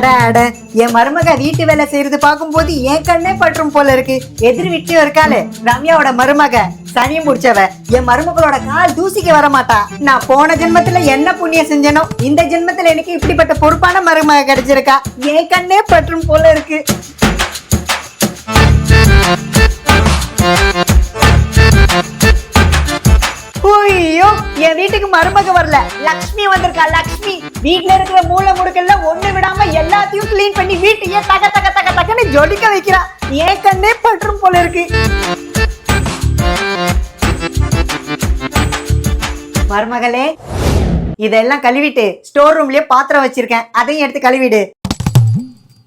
அட அட என் மருமக வீட்டு வேலை செய்யறது பார்க்கும்போது என் கண்ணே பற்றும் போல இருக்கு. எதிர் வீட்லயும் இருக்காளே ரம்யாவோட மருமக சனியும் முடிச்சவ. என் மருமகளோட கால் தூசிக்க வர மாட்டா. நான் போன ஜென்மத்துல என்ன புண்ணியம் செஞ்சனோ இந்த ஜென்மத்துல எனக்கு இப்படிப்பட்ட பொறுப்பான மருமக கிடைச்சிருக்கா. என் கண்ணே பற்றும் போல இருக்கு. ஐயோ என் வீட்டுக்கு மருமக வரல, லக்ஷ்மி வந்திருக்கா. லக்ஷ்மி வீட்டுல இருக்கிற மூளை முடுக்கல்ல ஒண்ணு விடாம எல்லாத்தையும் கிளீன் பண்ணி வீட்டையே தக தக தக தகன்னு ஜொலிக்க வைக்கிறா. ஏன் கண்ணே பற்றும் போல இருக்கு. மருமகளே இதெல்லாம் கழுவிட்டு ஸ்டோர் ரூம்லயே பாத்திரம் வச்சிருக்கேன், அதையும் எடுத்து கழுவிடு.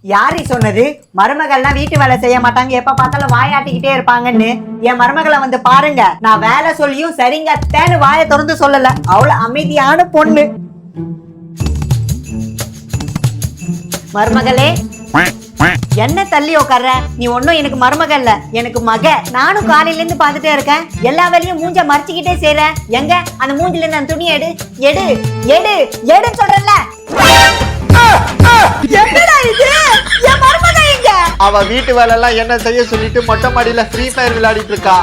யாரி சொன்னது மருமகள்லாம் வீட்டு வேலை செய்ய மாட்டாங்க, எப்ப பார்த்தாலும் வாயாட்டிக்கிட்டே இருப்பாங்கன்னு? என் மருமகளை வந்து பாருங்க, நான் வேலை சொல்லியும் சரிங்க அத்தைன்னு வாயை திறந்து சொல்லல. அவ்வளவு அமைதியான பொண்ணு. மருமகளே என்ன தள்ளி உட்கார்ற? நீ ஒன்னும் எனக்கு மருமக இல்ல, எனக்கு மக. நானும் காலையில இருந்து பாத்துட்டே இருக்கேன், எல்லா வேலையும் மூஞ்ச மறைச்சிக்கிட்டே செய்யற. எங்க அந்த மூஞ்சில இருந்து அந்த துணியை எடு எடு எடு எடு சொல்றல. அவ வீட்டு வேலை எல்லாம் என்ன செய்ய சொல்லிட்டு மொட்டை மாடியில ஃப்ரீ ஃபயர் விளையாடிட்டு இருக்கா.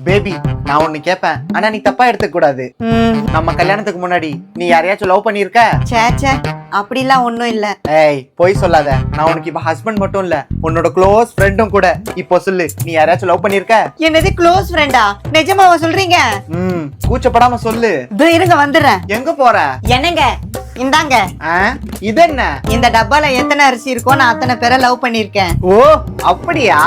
பேபி நான் ஒண்ணு கேப்பேன், ஆனா நீ தப்பா எடுத்துக்க கூடாது. நம்ம கல்யாணத்துக்கு முன்னாடி நீ யாரையாச்சும் லவ் பண்ணிருக்க? சேச்சே அப்படிலாம் ஒண்ணும் இல்ல. ஏய் போய் சொல்லாத, நான் உனக்கு இப்ப ஹஸ்பண்ட் மட்டும் இல்ல உன்னோட க்ளோஸ் ஃப்ரெண்டும் கூட. இப்போ சொல்லு, நீ யாரையாச்சும் லவ் பண்ணிருக்க? என்னது க்ளோஸ் ஃப்ரெண்டா? நிஜமாவா சொல்றீங்க? கூச்சப்படாம சொல்லு. இருங்க வந்துடுறேன். எங்க போற? என்னங்க இந்தாங்க. இது என்ன? இந்த டப்பால எத்தனை அரிசி இருக்கோ நான் அத்தனை பேரை லவ் பண்ணிருக்கேன். ஓ அப்படியா?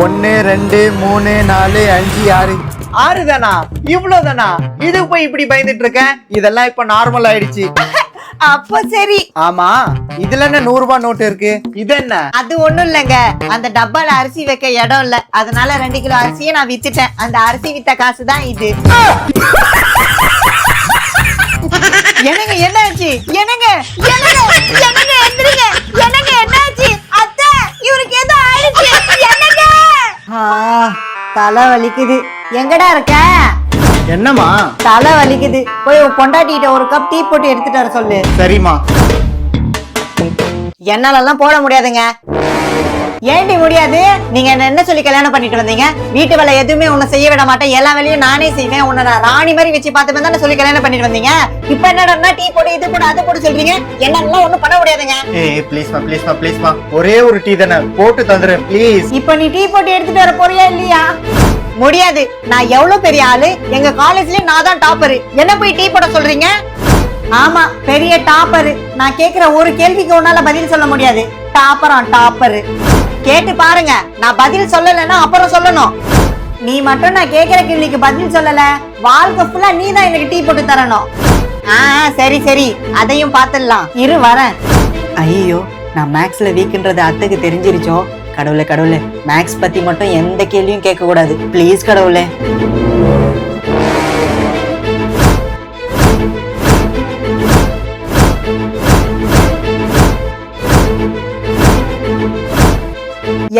1 2 3 4 5 6 6 தானா? இவ்வளவு தானா? இது போய் இப்படி பயந்துட்டு இருக்க? இதெல்லாம் இப்ப நார்மல் ஆயிடுச்சு. அப்ப சரி. ஆமா இதுல என்ன 100 ரூபாய் நோட்டு இருக்கு? இது என்ன? அது ஒண்ணும் இல்லங்க, அந்த டப்பால அரிசி வைக்க இடம் இல்ல, அதனால 2 கிலோ அரிசியை நான் வித்துட்டேன். அந்த அரிசி வித்த காசு தான் இது. என்னங்க என்னாச்சு? என்னங்க என்னங்க என்னங்க எந்திரிங்க. என்னங்க என்னாச்சு? அத்தை இவருக்கு ஏதோ ஆயிடுச்சு. என்னங்க தலை வலிக்குது. எங்கடா இருக்க? என்னமா? தலை வலிக்குது, போய் பொண்டாட்டிட்ட ஒரு கப் டீ போட்டு எடுத்துட்டு வர சொல்லு. சரிமா. என்னாலலாம் போட முடியாதுங்க. ஏண்டி முடியாது? நீங்க என்ன சொல்லி கல்யாணம் பண்ணிட்டு வந்தீங்க? வீட்டு வேலை எதுவுமே உன்னை செய்ய விட மாட்டேன், எல்லா வேலையும் நானே செய்வேன், உன்னை நான் ராணி மாதிரி வச்சு பார்த்துப்பேன் தானே சொல்லி கல்யாணம் பண்ணிட்டு வந்தீங்க. இப்ப என்னடா டீ போடு இது போடு அது போடு சொல்றீங்க? என்னால ஒண்ணும் பண்ண முடியாதுங்க. ஏய் ப்ளீஸ்மா ப்ளீஸ்மா ப்ளீஸ்மா, ஒரே ஒரு டீ தானே, போட்டு தந்துரு ப்ளீஸ். இப்ப நீ டீ போட்டு எடுத்துட்டு வர போறியா இல்லையா? முடியாது. நான் எவ்வளவு பெரிய ஆளு, எங்க காலேஜ்லயே நான் தான் டாப்பர், என்ன போய் டீ போட சொல்றீங்க? ஆமா பெரிய டாப்பர். நான் கேக்குற ஒரு கேள்விக்கு உன்னால பதில் சொல்ல முடியாது. டாப்பர் கேட்டு பாருங்க. நான் பதில் சொல்லலைன்னா அப்புறம் சொல்லணும். நீ மட்டும் நான் கேக்குற கேள்விக்கு பதில் சொல்லல, வாழ்க்கை ஃபுல்லா நீ தான் எனக்கு டீ போட்டு தரணும். சரி சரி அதையும் பாத்துடலாம், இரு வரேன். ஐயோ நான் மேக்ஸ்ல வீக்ன்றது அத்தைக்கு தெரிஞ்சிருச்சோ? கடவுளே கடவுளே, மேக்ஸ் பத்தி மட்டும் எந்த கேள்வியும் கேட்க கூடாது ப்ளீஸ் கடவுளே.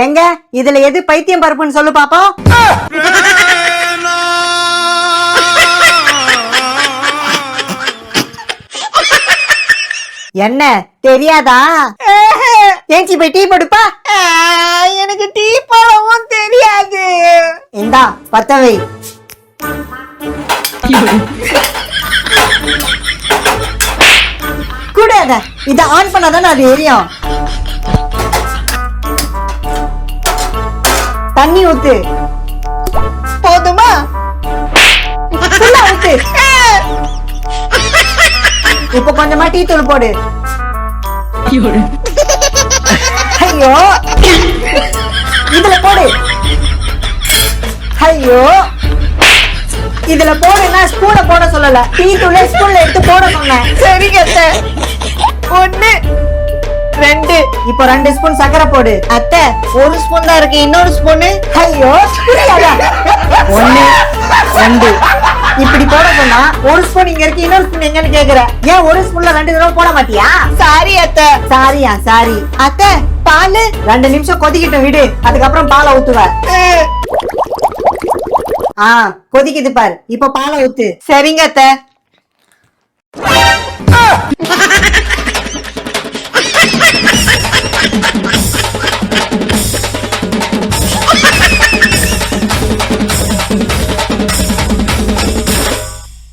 எங்க இதுல எது பைத்தியம் பருப்புன்னு சொல்லு பாப்போம். என்ன தெரியாதா? ஏஞ்சி போய் டீ போடுப்பா. எனக்கு டீ போடவும் தெரியாது. இந்தா பத்தவை. கூடாத, இத ஆன் பண்ணாதானே அது எரியும். தண்ணி ஊத்து. போதுமா? ஊத்து. இப்ப கொஞ்சமா டீ தூள் போடு. ஐயோ இதுல போடு. ஐயோ இதுல போடுன்னா ஸ்பூனை போட சொல்லல, டீ தூளை ஸ்பூன்ல எடுத்து போட சொன்னேன். சரிங்க அத்தை. 1 2 இப்போ 2 ஸ்பூன் சக்கரை போடு. அத்தை 1 ஸ்பூன் தான் இருக்கு, இன்னொரு ஸ்பூன். ஐயோ 1 2 இப்படி போட சொன்னா 1 ஸ்பூன் இங்க இருக்கு, இன்னொரு ஸ்பூன் எங்கன்னு கேக்குற? ஏன் 1 ஸ்பூன்ல 2 தடவை போட மாட்டியா? சாரி அத்தை. சாரியா? சாரி அத்தை. பால் 2 நிமிஷம் கொதிக்கிட்டு விடு, அதுக்கப்புறம் பாலை ஊத்துவ. ஆ கொதிக்குது பாரு, இப்ப பாலை ஊத்து. சரிங்க அத்தை.